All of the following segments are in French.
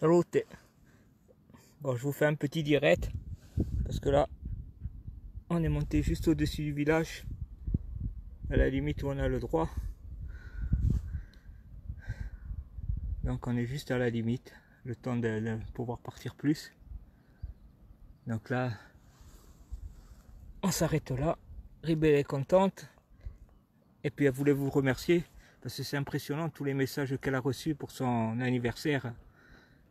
route. Bon, je vous fais un petit direct parce que là on est monté juste au-dessus du village, à la limite où on a le droit. Donc on est juste à la limite, le temps de pouvoir partir plus. Donc là on s'arrête là. Ribelle est contente et puis elle voulait vous remercier parce que c'est impressionnant tous les messages qu'elle a reçus pour son anniversaire.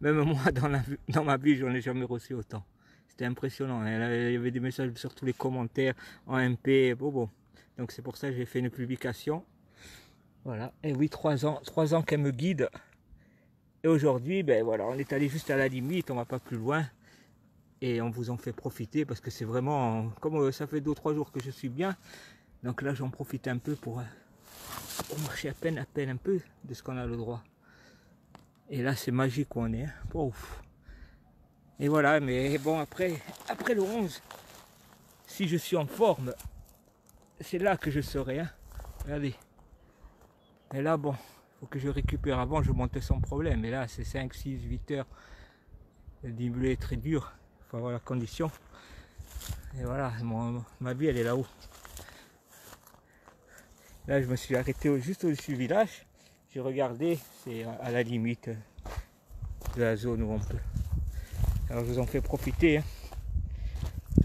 Même moi dans ma vie j'en ai jamais reçu autant. C'était impressionnant. Il y avait des messages sur tous les commentaires en MP. Bon. Donc c'est pour ça que j'ai fait une publication. Voilà. Et oui, 3 ans qu'elle me guide. Et aujourd'hui, ben voilà, on est allé juste à la limite, on va pas plus loin. Et on vous en fait profiter parce que c'est vraiment, comme ça fait 2 ou 3 jours que je suis bien. Donc là j'en profite un peu pour marcher à peine un peu de ce qu'on a le droit. Et là c'est magique où on est. Ouf. Et voilà, mais bon, après le 11, si je suis en forme, c'est là que je serai. Hein. Regardez. Et là, bon, il faut que je récupère. Avant, je montais sans problème. Et là, c'est 5, 6, 8 heures. Le dénivelé est très dur. Il faut avoir la condition. Et voilà, ma vie, elle est là-haut. Là, je me suis arrêté juste au-dessus du village. J'ai regardé, c'est à la limite de la zone où on peut. Alors, je vous en fais profiter. Hein.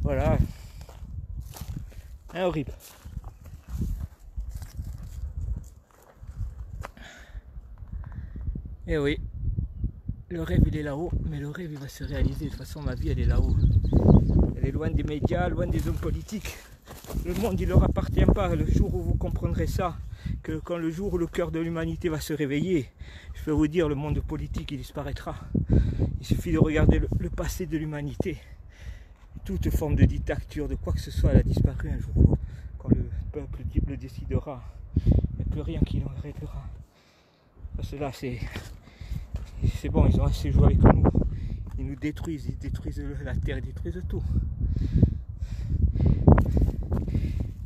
Voilà. Horrible. Et oui, le rêve il est là-haut, mais le rêve il va se réaliser. De toute façon, ma vie elle est là-haut. Elle est loin des médias, loin des hommes politiques. Le monde il leur appartient pas. Le jour où vous comprendrez ça, que quand le jour où le cœur de l'humanité va se réveiller, je peux vous dire, le monde politique il disparaîtra. Il suffit de regarder le passé de l'humanité. Toute forme de dictature, de quoi que ce soit, elle a disparu un jour ou l'autre. Quand le peuple le décidera, il n'y a plus rien qui l'arrêtera. Parce que là, c'est bon, ils ont assez joué avec nous. Ils nous détruisent, la terre, ils détruisent tout.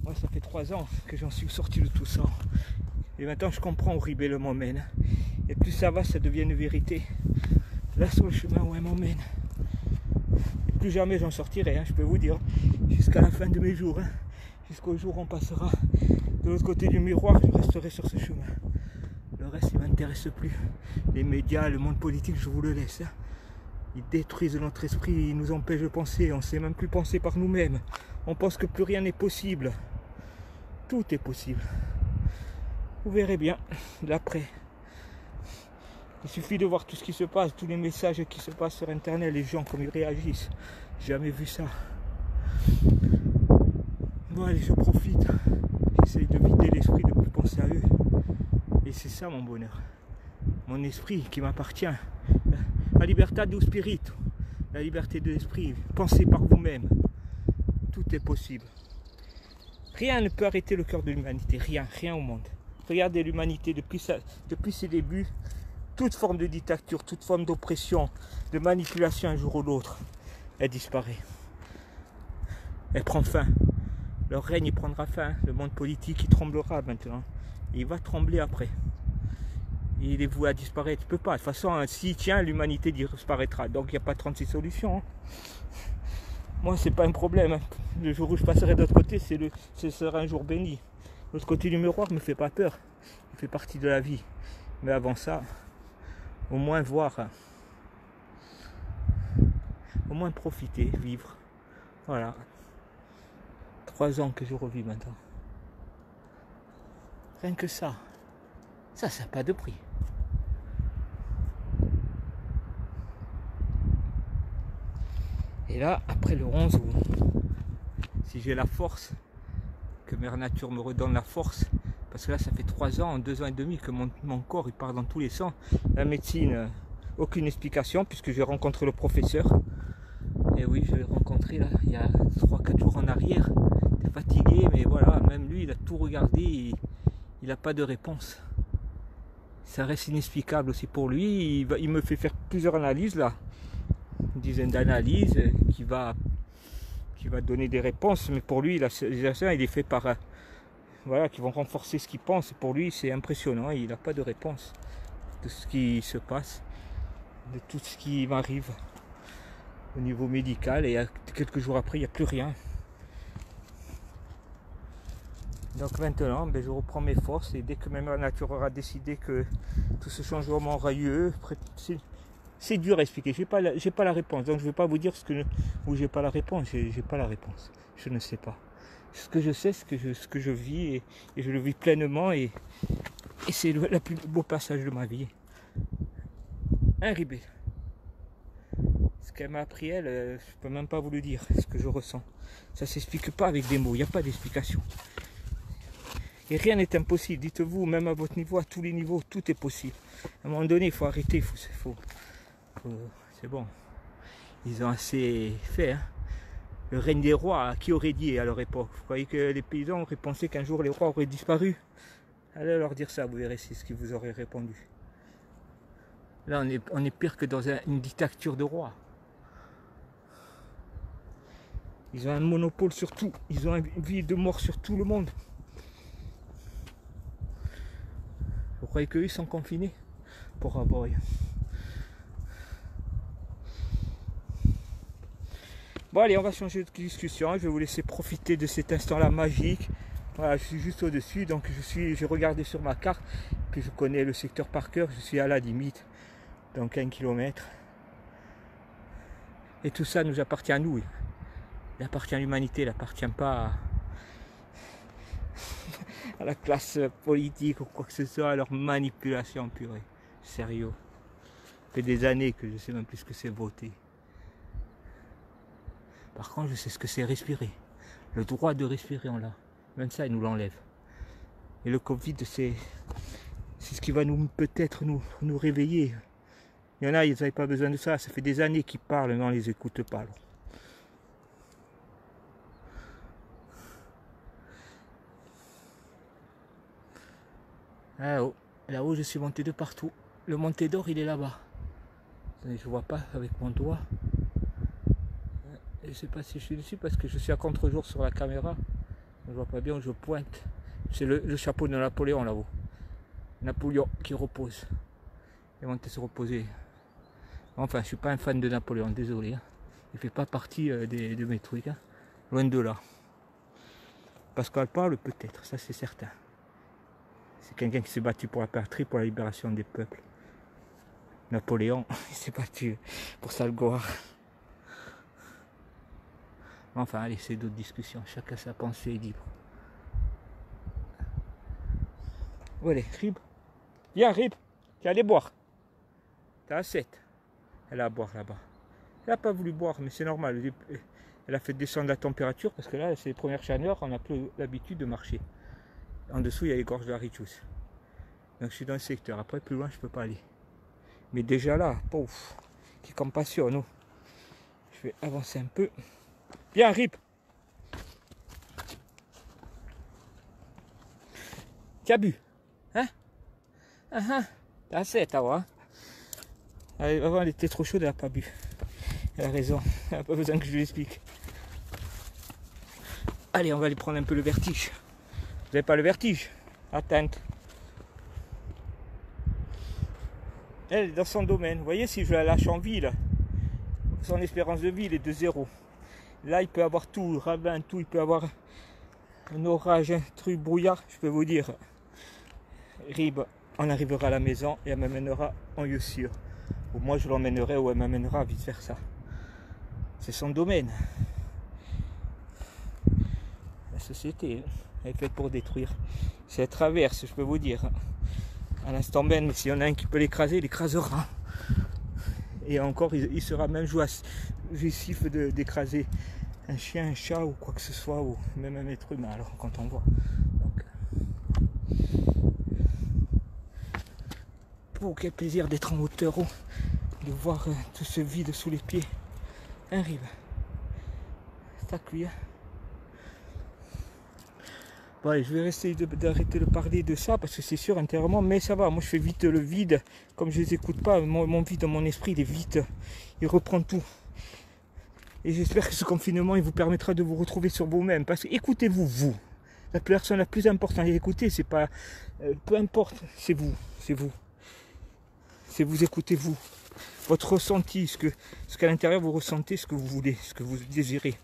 Moi, ça fait 3 ans que j'en suis sorti de tout ça. Et maintenant, je comprends où Ribelle m'emmène. Et plus ça va, ça devient une vérité. Là, sur le chemin où elle m'emmène. Plus jamais j'en sortirai, hein, je peux vous dire, jusqu'à la fin de mes jours, hein, jusqu'au jour où on passera de l'autre côté du miroir, je resterai sur ce chemin. Le reste, il ne m'intéresse plus. Les médias, le monde politique, je vous le laisse. Hein. Ils détruisent notre esprit, ils nous empêchent de penser, on ne sait même plus penser par nous-mêmes. On pense que plus rien n'est possible. Tout est possible. Vous verrez bien l'après. Il suffit de voir tout ce qui se passe, tous les messages qui se passent sur internet, les gens comme ils réagissent. J'ai jamais vu ça. Bon allez, je profite. J'essaye de vider l'esprit, de ne plus penser à eux. Et c'est ça mon bonheur. Mon esprit qui m'appartient. La libertà do spirito. La liberté de l'esprit. Pensez par vous-même. Tout est possible. Rien ne peut arrêter le cœur de l'humanité. Rien au monde. Regardez l'humanité depuis ses débuts. Toute forme de dictature, toute forme d'oppression, de manipulation un jour ou l'autre, elle disparaît. Elle prend fin. Leur règne il prendra fin. Le monde politique il tremblera maintenant. Et il va trembler après. Il est voué à disparaître. Il ne peut pas. De toute façon, s'il tient, l'humanité disparaîtra. Donc il n'y a pas 36 solutions. Hein. Moi, c'est pas un problème. Le jour où je passerai de l'autre côté, ce sera un jour béni. L'autre côté du miroir ne me fait pas peur. Il fait partie de la vie. Mais avant ça, au moins voir, au moins profiter, vivre. Voilà. 3 ans que je revis maintenant. Rien que ça. Ça n'a pas de prix. Et là, après le 11, si j'ai la force, que Mère Nature me redonne la force, parce que là, ça fait 3 ans, 2 ans et demi que mon corps il part dans tous les sens. La médecine, aucune explication, puisque j'ai rencontré le professeur. Et oui, je l'ai rencontré là, il y a 3-4 jours en arrière. Il est fatigué, mais voilà, même lui, il a tout regardé, il n'a pas de réponse. Ça reste inexplicable aussi pour lui. Il me fait faire plusieurs analyses là. Une dizaine d'analyses qui va donner des réponses. Mais pour lui, il est fait par... Voilà, qui vont renforcer ce qu'il pense. Pour lui, c'est impressionnant. Il n'a pas de réponse de ce qui se passe. de tout ce qui m'arrive au niveau médical, et quelques jours après il n'y a plus rien. Donc maintenant je reprends mes forces, et dès que même la nature aura décidé que tout ce changement aura lieu, c'est dur à expliquer, j'ai pas la réponse, donc je ne vais pas vous dire où j'ai pas la réponse, j'ai pas la réponse, je ne sais pas. Ce que je sais, ce que je vis, et je le vis pleinement, et c'est le plus beau passage de ma vie. Hein, Ribé? Ce qu'elle m'a appris, elle, je peux même pas vous le dire, ce que je ressens. Ça s'explique pas avec des mots, il n'y a pas d'explication. Et rien n'est impossible, dites-vous, même à votre niveau, à tous les niveaux, tout est possible. À un moment donné, il faut arrêter, c'est bon. Ils ont assez fait, hein. Le règne des rois, qui aurait dit à leur époque? Vous croyez que les paysans auraient pensé qu'un jour les rois auraient disparu? Allez leur dire ça, vous verrez, c'est ce qu'ils vous auraient répondu. Là, on est pire que dans une dictature de rois. Ils ont un monopole sur tout. Ils ont une vie de mort sur tout le monde. Vous croyez qu'eux sont confinés? Pour Aboy. Bon allez, on va changer de discussion. Je vais vous laisser profiter de cet instant-là magique. Voilà, je suis juste au-dessus, donc j'ai regardé sur ma carte, puis je connais le secteur par cœur. Je suis à la limite, donc 1 km. Et tout ça nous appartient à nous. Il appartient à l'humanité, il n'appartient pas à la classe politique ou quoi que ce soit, à leur manipulation purée. Sérieux. Ça fait des années que je sais même plus ce que c'est voter. Par contre, je sais ce que c'est respirer. Le droit de respirer, on l'a. Même ça, ils nous l'enlèvent. Et le Covid, c'est ce qui va peut-être nous réveiller. Il y en a, ils n'avaient pas besoin de ça. Ça fait des années qu'ils parlent, mais on ne les écoute pas. Alors. Là-haut, là-haut, je suis monté de partout. Le Monté d'Or, il est là-bas. Je ne vois pas avec mon doigt. Je ne sais pas si je suis dessus parce que je suis à contre-jour sur la caméra. Je ne vois pas bien où je pointe. C'est le chapeau de Napoléon là-haut. Napoléon qui repose. Il est monté se reposer. Enfin, je ne suis pas un fan de Napoléon, désolé. Hein. Il ne fait pas partie de mes trucs. Hein. Loin de là. Pascal parle peut-être, ça c'est certain. C'est quelqu'un qui s'est battu pour la patrie, pour la libération des peuples. Napoléon, il s'est battu pour Salgoire. Enfin, allez, c'est d'autres discussions. Chacun sa pensée est libre. Allez, Rib. Viens, Rib. Tu allais boire. T'as à 7. Elle a à boire là-bas. Elle n'a pas voulu boire, mais c'est normal. Elle a fait descendre la température parce que là, c'est les premières chaleurs. On n'a plus l'habitude de marcher. En dessous, il y a les gorges de la Richus. Donc, je suis dans le secteur. Après, plus loin, je ne peux pas aller. Mais déjà là, pouf, qui compassion, nous. Je vais avancer un peu. Viens, Rip. Tu as bu? Hein? T'as assez, t'as voir. Avant, elle était trop chaude, elle n'a pas bu. Elle a raison. Elle n'a pas besoin que je lui explique. Allez, on va aller prendre un peu le vertige. Vous n'avez pas le vertige? Attente. Elle est dans son domaine. Vous voyez, si je la lâche en ville, son espérance de vie, elle est de 0. Là, il peut avoir tout, ravin, tout. Il peut avoir un orage, un truc brouillard. Je peux vous dire, Rib, on arrivera à la maison et elle m'amènera en lieu sûr. Ou moi, je l'emmènerai ou elle m'amènera, vice versa. C'est son domaine. La société, elle est faite pour détruire. C'est à traverse, je peux vous dire. À l'instant même, s'il y en a un qui peut l'écraser, il l'écrasera. Et encore, il sera même jouissif d'écraser un chien, un chat ou quoi que ce soit, ou même un être humain, alors quand on voit. Donc, oh, quel plaisir d'être en hauteur, de voir tout ce vide sous les pieds. Un rive. C'est à cuire. Bon, allez, je vais essayer d'arrêter de parler de ça parce que c'est sûr intérieurement, mais ça va, moi je fais vite le vide, comme je les écoute pas, mon vide dans mon esprit, il est vite, il reprend tout. Et j'espère que ce confinement, il vous permettra de vous retrouver sur vous-même, parce que écoutez-vous, vous. La personne la plus importante à écouter, c'est pas, peu importe, c'est vous, c'est vous. c'est vous écoutez vous, votre ressenti, ce qu'à l'intérieur vous ressentez, ce que vous voulez, ce que vous désirez.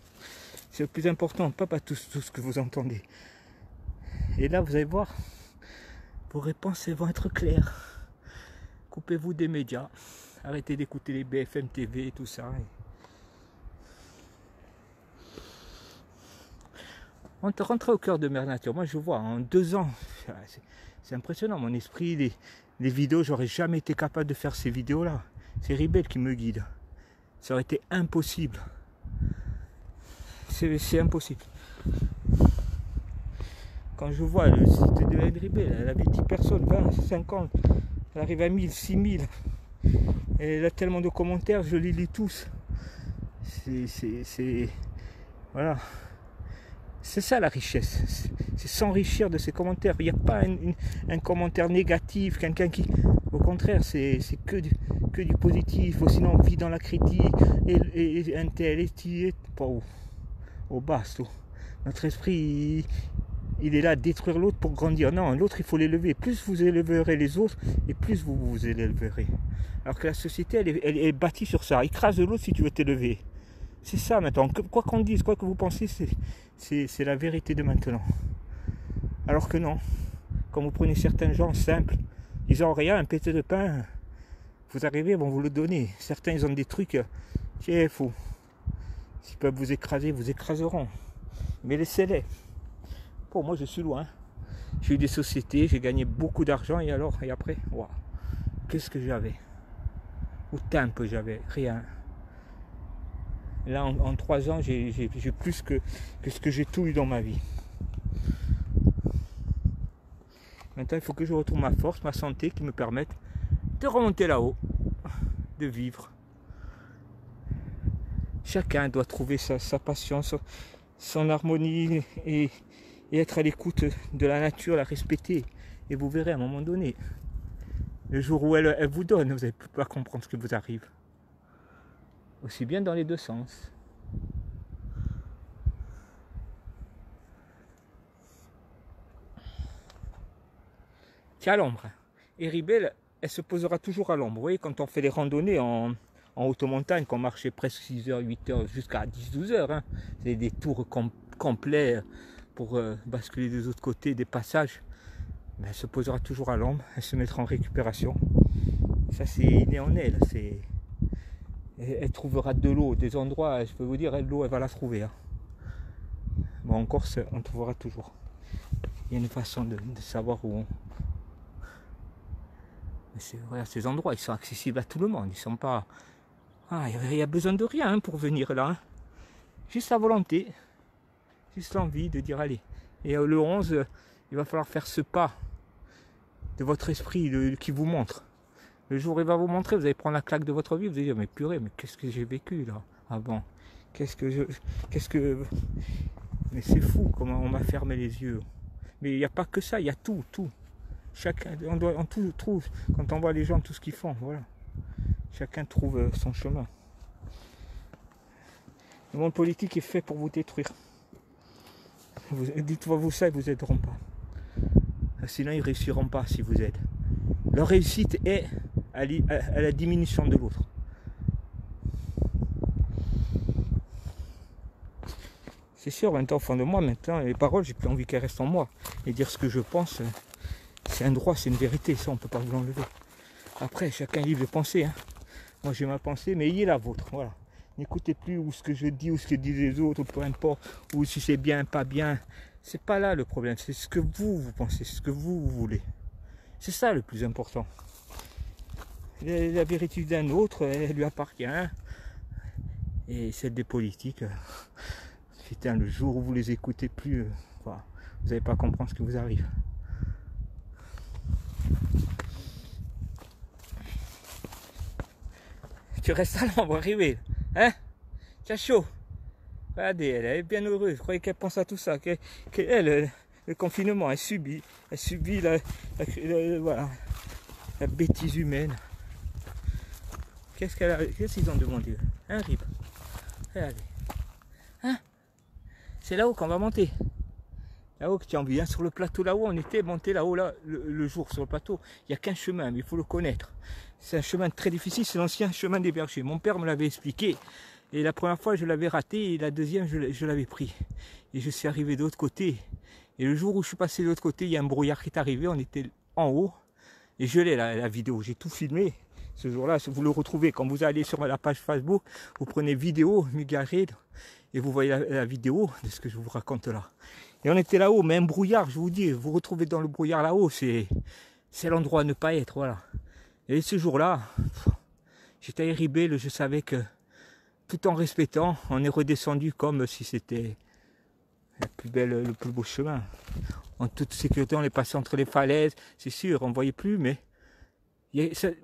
C'est le plus important, pas tout ce que vous entendez. Et là, vous allez voir, vos réponses elles vont être claires. Coupez-vous des médias, arrêtez d'écouter les BFM TV et tout ça. On te rentre au cœur de Mère Nature. Moi, je vois, en 2 ans, c'est impressionnant. Mon esprit, les vidéos, j'aurais jamais été capable de faire ces vidéos-là. C'est Ribelle qui me guide. Ça aurait été impossible. C'est impossible. Quand je vois le site de Ribelle, elle avait 10 personnes, 20, 50, elle arrive à 1000, 6000. Elle a tellement de commentaires, je les lis tous. Voilà. C'est ça la richesse, c'est s'enrichir de ces commentaires. Il n'y a pas un commentaire négatif, quelqu'un qui... Au contraire, c'est que du positif, ou sinon on vit dans la critique, et un tel, et pas au basse. Notre esprit, il est là à détruire l'autre pour grandir. Non, l'autre il faut l'élever. Plus vous élèverez les autres, et plus vous vous élèverez. Alors que la société, elle est bâtie sur ça. Écrase l'autre si tu veux t'élever. C'est ça maintenant, quoi qu'on dise, quoi que vous pensiez, c'est la vérité de maintenant. Alors que non, quand vous prenez certains gens simples, ils ont rien, un pété de pain, vous arrivez, ils vont vous le donner. Certains, ils ont des trucs, c'est faux. S'ils peuvent vous écraser, vous écraseront. Mais laissez-les. Pour moi, je suis loin. J'ai eu des sociétés, j'ai gagné beaucoup d'argent, et alors, et après, waouh, qu'est-ce que j'avais? Ou tant que j'avais, rien. Là, en 3 ans, j'ai plus que ce que j'ai tout eu dans ma vie. Maintenant, il faut que je retrouve ma force, ma santé, qui me permettent de remonter là-haut, de vivre. Chacun doit trouver sa passion, son harmonie et être à l'écoute de la nature, la respecter. Et vous verrez à un moment donné, le jour où elle vous donne, vous n'allez pas comprendre ce qui vous arrive. Aussi bien dans les 2 sens. C'est à l'ombre. Et Ribelle, elle se posera toujours à l'ombre. Vous voyez, quand on fait les randonnées en haute montagne, qu'on marchait presque 6 heures, 8 heures, jusqu'à 10-12 heures, hein, c'est des tours complets pour basculer des autres côtés, des passages. Mais elle se posera toujours à l'ombre, elle se mettra en récupération. Ça, c'est inné en elle. Elle trouvera de l'eau, des endroits, je peux vous dire, l'eau, elle va la trouver. Hein. Bon, en Corse, on trouvera toujours. Il y a une façon de savoir où on... C'est vrai, ces endroits, ils sont accessibles à tout le monde. Ils sont pas... Ah, il y a besoin de rien hein, pour venir là. Hein. Juste la volonté, juste l'envie de dire allez. Et le 11, il va falloir faire ce pas de votre esprit qui vous montre. Le jour où il va vous montrer, vous allez prendre la claque de votre vie, vous allez dire mais purée, mais qu'est-ce que j'ai vécu là avant? Mais c'est fou comment on m'a fermé les yeux. Mais il n'y a pas que ça, il y a tout. Chacun, on tout trouve, quand on voit les gens, tout ce qu'ils font, voilà. Chacun trouve son chemin. Le monde politique est fait pour vous détruire. Dites-moi vous ça, ils ne vous aideront pas. Sinon, ils ne réussiront pas si vous aidez. Leur réussite est à la diminution de l'autre. C'est sûr, maintenant, au fond de moi, maintenant, les paroles, j'ai plus envie qu'elles restent en moi. Et dire ce que je pense, c'est un droit, c'est une vérité, ça, on ne peut pas vous l'enlever. Après, chacun est libre de penser. Hein. Moi, j'ai ma pensée, mais ayez la vôtre, voilà. N'écoutez plus ou ce que je dis, ou ce que disent les autres, ou peu importe, ou si c'est bien, pas bien. C'est pas là le problème, c'est ce que vous pensez, ce que vous voulez. C'est ça le plus important. La vérité d'un autre, elle lui appartient. Et celle des politiques, putain, le jour où vous les écoutez plus, voilà, vous n'allez pas comprendre ce qui vous arrive. Tu restes à l'ombre, arrivé, hein? Tu as chaud. Regardez, elle est bien heureuse. Je croyais qu'elle pense à tout ça. Qu'elle, le confinement, elle subit voilà, la bêtise humaine. Qu'est-ce qu'ils ont demandé? Hein, Rib? Regardez. Hein? C'est là-haut qu'on va monter. Là-haut que tu as envie, hein, sur le plateau là-haut, on était monté là-haut là, le jour sur le plateau. Il n'y a qu'un chemin, mais il faut le connaître. C'est un chemin très difficile, c'est l'ancien chemin des bergers. Mon père me l'avait expliqué. Et la première fois, je l'avais raté, et la deuxième, je l'avais pris. Et je suis arrivé de l'autre côté. Et le jour où je suis passé de l'autre côté, il y a un brouillard qui est arrivé, on était en haut. Et je l'ai la vidéo, j'ai tout filmé. Ce jour-là, vous le retrouvez quand vous allez sur la page Facebook, vous prenez vidéo, Mugaré, et vous voyez la vidéo de ce que je vous raconte là. Et on était là-haut, mais un brouillard, je vous dis, vous retrouvez dans le brouillard là-haut, c'est l'endroit à ne pas être, voilà. Et ce jour-là, j'étais à Ribel, je savais que, tout en respectant, on est redescendu comme si c'était le plus beau chemin. En toute sécurité, on est passé entre les falaises, c'est sûr, on ne voyait plus, mais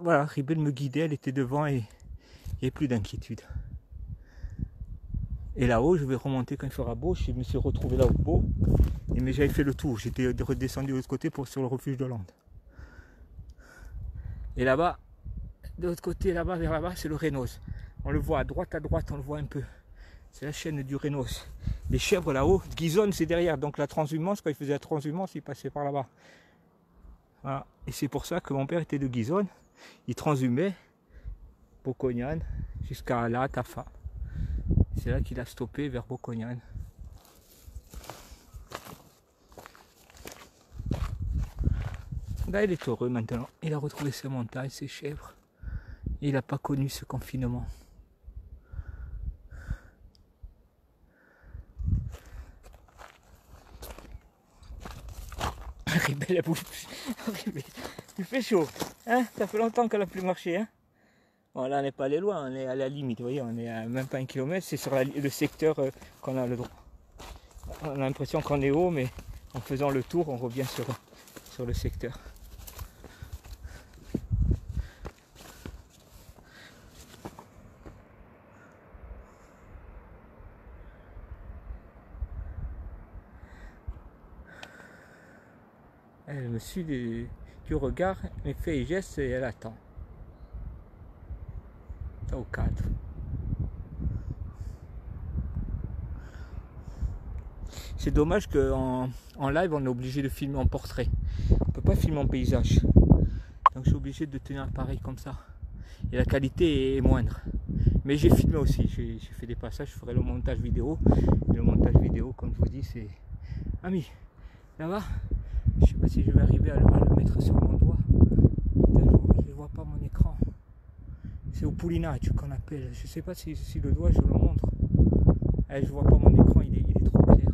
voilà, Ribel me guidait, elle était devant et il n'y avait plus d'inquiétude. Et là-haut, je vais remonter quand il fera beau. Je me suis retrouvé là au beau. Mais j'avais fait le tour. J'étais redescendu de l'autre côté sur le refuge de Lande. Et là-bas, de l'autre côté, là-bas, vers là-bas, c'est le Rénos. On le voit à droite, on le voit un peu. C'est la chaîne du Rénos. Les chèvres là-haut, Guizone, c'est derrière. Donc la transhumance, quand il faisait la transhumance, il passait par là-bas. Voilà. Et c'est pour ça que mon père était de Guizone. Il transhumait Bocognan jusqu'à là, Tafa. C'est là qu'il a stoppé vers Bocognan. Là, il est heureux maintenant. Il a retrouvé ses montagnes, ses chèvres. Et il n'a pas connu ce confinement. Ribel, il fait chaud. Hein, ça fait longtemps qu'elle n'a plus marché. Hein. Bon, là, on n'est pas allé loin, on est à la limite. Vous voyez, on est à même pas 1 kilomètre. C'est sur le secteur qu'on a le droit. On a l'impression qu'on est haut, mais en faisant le tour, on revient sur le secteur. Elle me suit du regard, mes faits et gestes, et elle attend. Au cadre. C'est dommage qu'en live, on est obligé de filmer en portrait. On ne peut pas filmer en paysage. Donc je suis obligé de tenir pareil comme ça. Et la qualité est moindre. Mais j'ai filmé aussi. J'ai fait des passages, je ferai le montage vidéo. Et le montage vidéo, comme je vous dis, c'est... Ami, là-bas, je ne sais pas si je vais arriver à le mettre sur mon doigt. Je ne vois pas mon écran. C'est au poulinage qu'on appelle. Je ne sais pas si le doigt je le montre. Je ne vois pas mon écran, il est trop clair.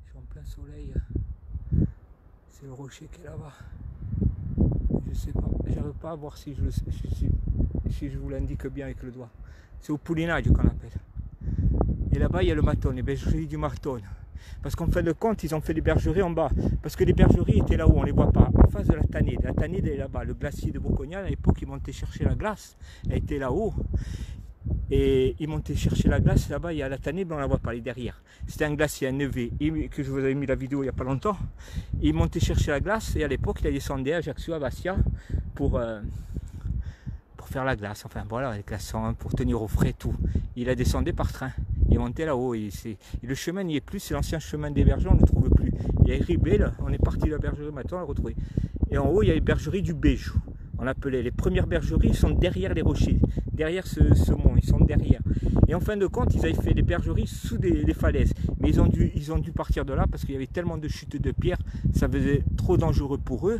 Je suis en plein soleil. C'est le rocher qui est là-bas. Je ne sais pas. J'arrive pas à voir si je vous l'indique bien avec le doigt. C'est au poulinage qu'on appelle. Et là-bas il y a le Matone, les bergeries du Matone. Parce qu'en fin de compte, ils ont fait des bergeries en bas. Parce que les bergeries étaient là-haut, on ne les voit pas. En face de la Tanide. La Tanide est là-bas. Le glacier de Bocognan, à l'époque, ils montaient chercher la glace. Elle était là-haut. Et ils montaient chercher la glace. Là-bas, il y a la Tanide, mais on ne la voit pas, elle est derrière. C'était un glacier, un nevé, que je vous avais mis la vidéo il n'y a pas longtemps. Et ils montaient chercher la glace. Et à l'époque, il descendait à Ajaccio, à Bastia, pour faire la glace. Enfin, voilà, les glaçons, pour tenir au frais, tout. Il a descendu par train. Il est monté là-haut et le chemin n'y est plus, c'est l'ancien chemin des bergers, on ne le trouve plus. Il y a Ribel, on est parti de la bergerie maintenant, on l'a retrouvé. Et en haut, il y a les bergeries du Béjou. On appelait les premières bergeries, ils sont derrière les rochers, derrière ce mont, ils sont derrière. Et en fin de compte, ils avaient fait des bergeries sous des falaises. Mais ils ont dû partir de là parce qu'il y avait tellement de chutes de pierres, ça faisait trop dangereux pour eux.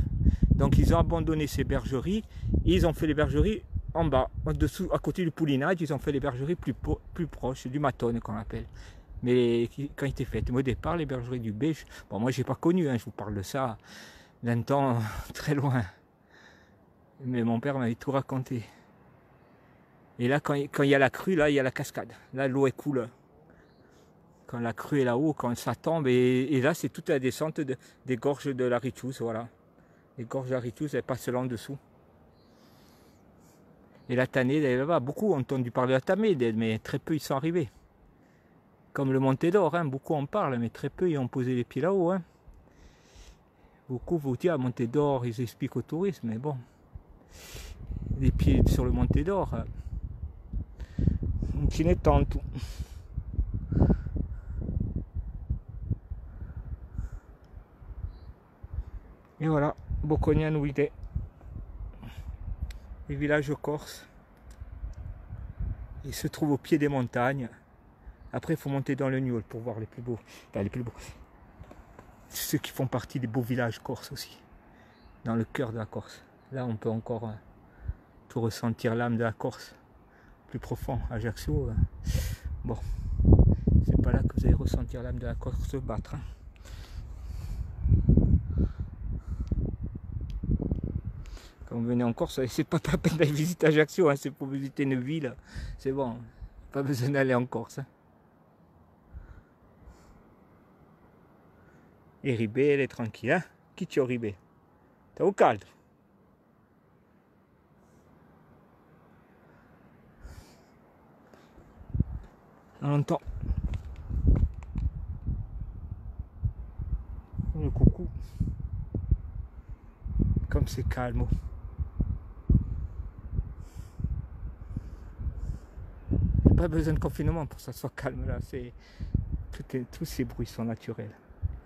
Donc ils ont abandonné ces bergeries et ils ont fait les bergeries en bas, en dessous, à côté du poulinage, ils ont fait les bergeries plus proches, du Matone qu'on appelle. Mais quand il était fait, au départ, les bergeries du Bége, bon, moi j'ai pas connu, hein, je vous parle de ça d'un temps très loin. Mais mon père m'avait tout raconté. Et là, quand il y a la crue, là, il y a la cascade. Là, l'eau est coule. Quand la crue est là-haut, quand ça tombe, et là, c'est toute la descente des gorges de la Riccius, voilà. Les gorges de la Riccius, elles passent là en dessous. Et la Tanide, là-bas, beaucoup ont entendu parler de la Tanide, mais très peu ils sont arrivés. Comme le Monte d'Or, hein, beaucoup en parlent, mais très peu ils ont posé les pieds là-haut. Hein. Beaucoup vous disent, à Monte d'Or, ils expliquent aux touristes, mais bon, les pieds sur le Monte d'Or, qui n'est tant tout. Et voilà, Bocconian où il est. Les villages corses. Il se trouve au pied des montagnes. Après, il faut monter dans le Niol pour voir les plus beaux. Enfin, les plus beaux. Ceux qui font partie des beaux villages corses aussi. Dans le cœur de la Corse. Là, on peut encore tout ressentir l'âme de la Corse. Plus profond. Ajaccio, bon. C'est pas là que vous allez ressentir l'âme de la Corse se battre. Hein. Quand vous venez en Corse, c'est pas la peine d'aller visiter Ajaccio, hein, c'est pour visiter une ville. C'est bon, pas besoin d'aller en Corse. Hein. Et Ribé, elle est tranquille. Hein. Qui t'y Ribé? T'es au calme. On entend le coucou. Comme c'est calme. Pas besoin de confinement pour que ça soit calme là. Tous ces bruits sont naturels.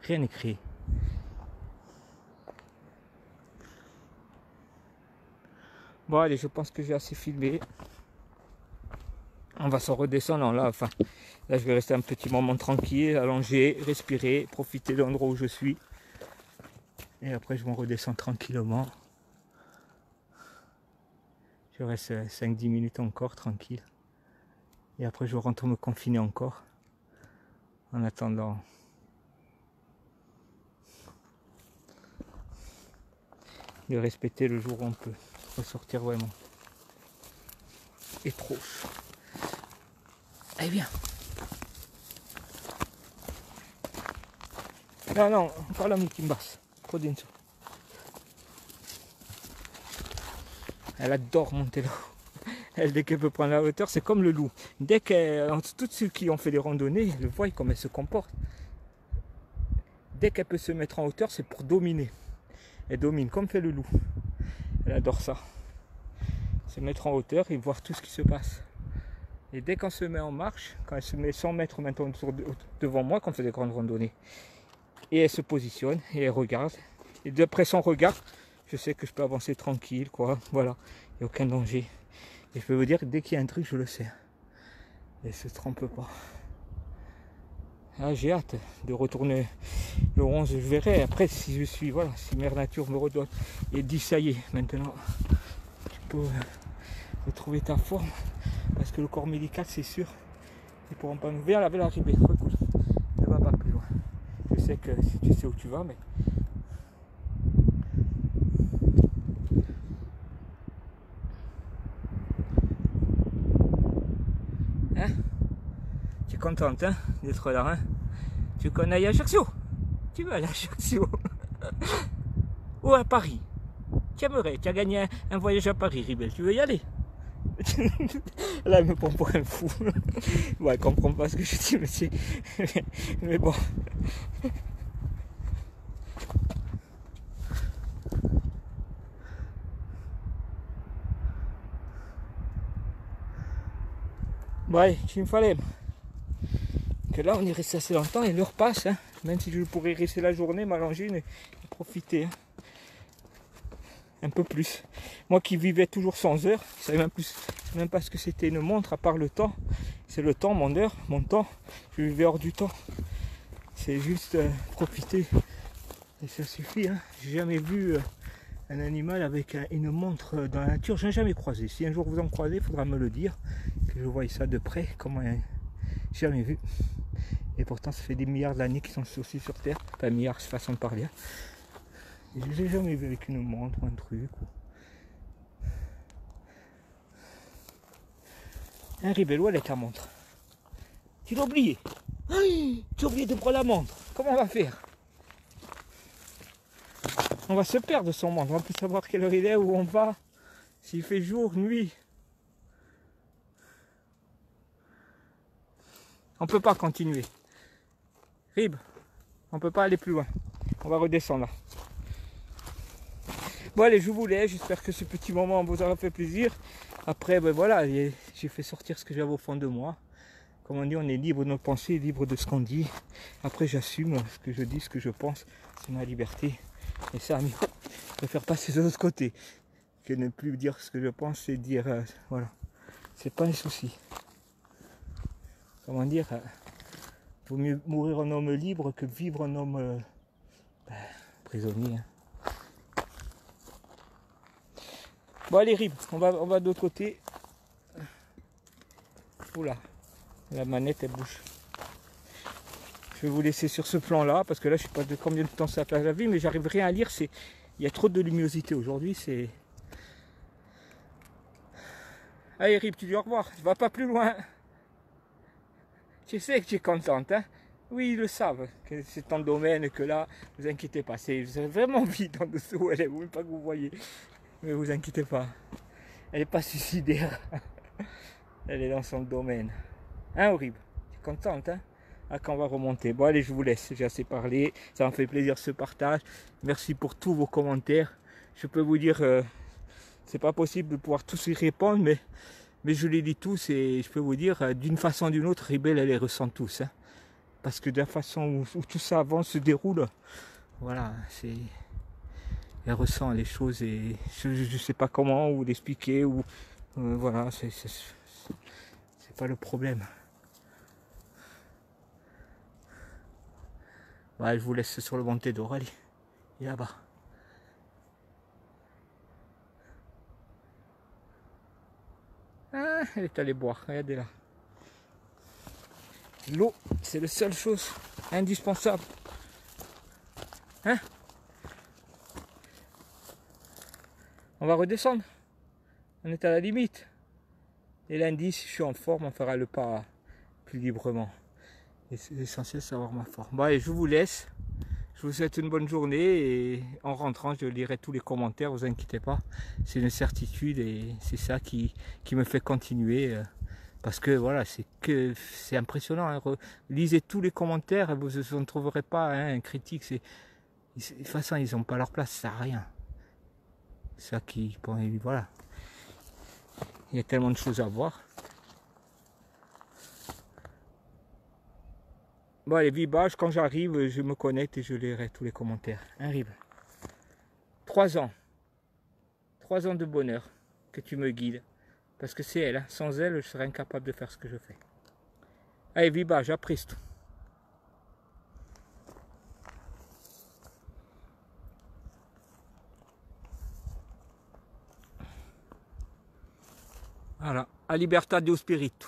Rien n'est créé. Bon allez, je pense que j'ai assez filmé. On va s'en redescendre là. Enfin, là je vais rester un petit moment tranquille, allongé, respirer, profiter de l'endroit où je suis. Et après je m'en redescends tranquillement. Je reste 5-10 minutes encore tranquille. Et après je rentre me confiner encore. En attendant. De respecter le jour où on peut ressortir vraiment. Et trop. Allez viens. Non, pas la qui me basse. Trop d'inso. Elle adore monter là-haut. Elle, dès qu'elle peut prendre la hauteur, c'est comme le loup. Dès qu'elle, tous ceux qui ont fait des randonnées, le voient comme elle se comporte. Dès qu'elle peut se mettre en hauteur, c'est pour dominer. Elle domine, comme fait le loup. Elle adore ça. Se mettre en hauteur et voir tout ce qui se passe. Et dès qu'on se met en marche, quand elle se met 100 mètres maintenant devant moi, quand on fait des grandes randonnées, et elle se positionne et elle regarde. Et d'après son regard, je sais que je peux avancer tranquille, quoi. Voilà, il n'y a aucun danger. Et je peux vous dire que dès qu'il y a un truc, je le sais. Elle ne se trompe pas. Ah, j'ai hâte de retourner le 11, je verrai. Après, si je suis, voilà, si Mère Nature me redonne et dit ça y est, maintenant, tu peux retrouver ta forme. Parce que le corps médical, c'est sûr, ils pourront pas nous voir avec la Ribé. Écoute, ne va pas plus loin. Je sais que si tu sais où tu vas, mais. Hein? Tu es contente hein, d'être là, hein? Tu veux qu'on aille à Ajaccio? Tu veux aller à Ajaccio? Ou à Paris? Tu aimerais, tu as gagné un voyage à Paris, Ribel, tu veux y aller? Là, elle me prend pour un fou. Bon, elle comprend pas ce que je dis, mais c'est. Mais bon. Bon, allez, tu me fallait. Que là, on est resté assez longtemps et l'heure passe. Hein. Même si je pourrais rester la journée, m'allonger et profiter. Hein. Un peu plus. Moi qui vivais toujours sans heure, je savais même pas ce que c'était une montre à part le temps. C'est le temps, mon heure, mon temps. Je vivais hors du temps. C'est juste profiter. Et ça suffit. Hein. J'ai jamais vu un animal avec une montre dans la nature. Je n'ai jamais croisé. Si un jour vous en croisez, il faudra me le dire. Que je voie ça de près. Comment jamais vu. Et pourtant, ça fait des milliards d'années qu'ils sont aussi sur Terre. Pas milliards, c'est façon de parler. Et je les ai jamais vu avec une montre ou un truc. Un Ribello, elle est ta montre. Tu l'as oublié. Tu as oublié de prendre la montre. Comment on va faire? On va se perdre son montre. On va plus savoir quelle heure il est, où on va. S'il fait jour, nuit. On peut pas continuer. Rib, on peut pas aller plus loin. On va redescendre là. Bon allez, je vous laisse. J'espère que ce petit moment vous aura fait plaisir. Après, ben voilà, j'ai fait sortir ce que j'avais au fond de moi. Comme on dit, on est libre de nos pensées, libre de ce qu'on dit. Après, j'assume ce que je dis, ce que je pense. C'est ma liberté. Et ça, amigo, je préfère passer de l'autre côté que ne plus dire ce que je pense et dire, voilà, c'est pas un souci. Comment dire, vaut mieux mourir un homme libre que vivre un homme prisonnier. Hein. Bon allez Rib, on va de l'autre côté. Oula, la manette elle bouge. Je vais vous laisser sur ce plan là, parce que là je sais pas de combien de temps ça passe la vie, mais j'arrive rien à lire, il y a trop de luminosité aujourd'hui, c'est... Allez Rib, tu dis au revoir, tu vas pas plus loin. Tu sais que tu es contente, hein? Oui, ils le savent, que c'est ton domaine, que là, vous inquiétez pas, c'est vraiment vide en dessous, elle est même pas que vous voyez. Mais vous inquiétez pas, elle n'est pas suicidaire, elle est dans son domaine. Hein, horrible, tu es contente, hein? Ah, quand on va remonter. Bon, allez, je vous laisse, j'ai assez parlé, ça m'a fait plaisir ce partage. Merci pour tous vos commentaires. Je peux vous dire, c'est pas possible de pouvoir tous y répondre, mais je les lis tous et je peux vous dire, d'une façon ou d'une autre, Ribelle, elle les ressent tous. Hein. Parce que de la façon où tout ça avance, se déroule, voilà, c'est... Elle ressent les choses et je ne sais pas comment ou l'expliquer ou voilà, c'est pas le problème. Ouais, je vous laisse sur le monté d'or, allez, et là-bas. Ah, elle est allée boire, regardez là. L'eau, c'est la seule chose indispensable. Hein? On va redescendre. On est à la limite. Et lundi, si je suis en forme, on fera le pas plus librement. Et c'est essentiel de savoir ma forme. Bon, allez, je vous laisse. Je vous souhaite une bonne journée et en rentrant, je lirai tous les commentaires, vous inquiétez pas. C'est une certitude et c'est ça qui me fait continuer. Parce que voilà, c'est impressionnant. Hein. Lisez tous les commentaires, vous ne trouverez pas hein, un critique. De toute façon, ils n'ont pas leur place, ça sert à rien. C'est ça qui, bon, voilà. Il y a tellement de choses à voir. Bon allez, Vibage, quand j'arrive, je me connecte et je lirai tous les commentaires. Arrive. 3 ans. 3 ans de bonheur que tu me guides. Parce que c'est elle. Hein. Sans elle, je serais incapable de faire ce que je fais. Allez, Vibage, à presto. Voilà. A libertà Dio Spirito.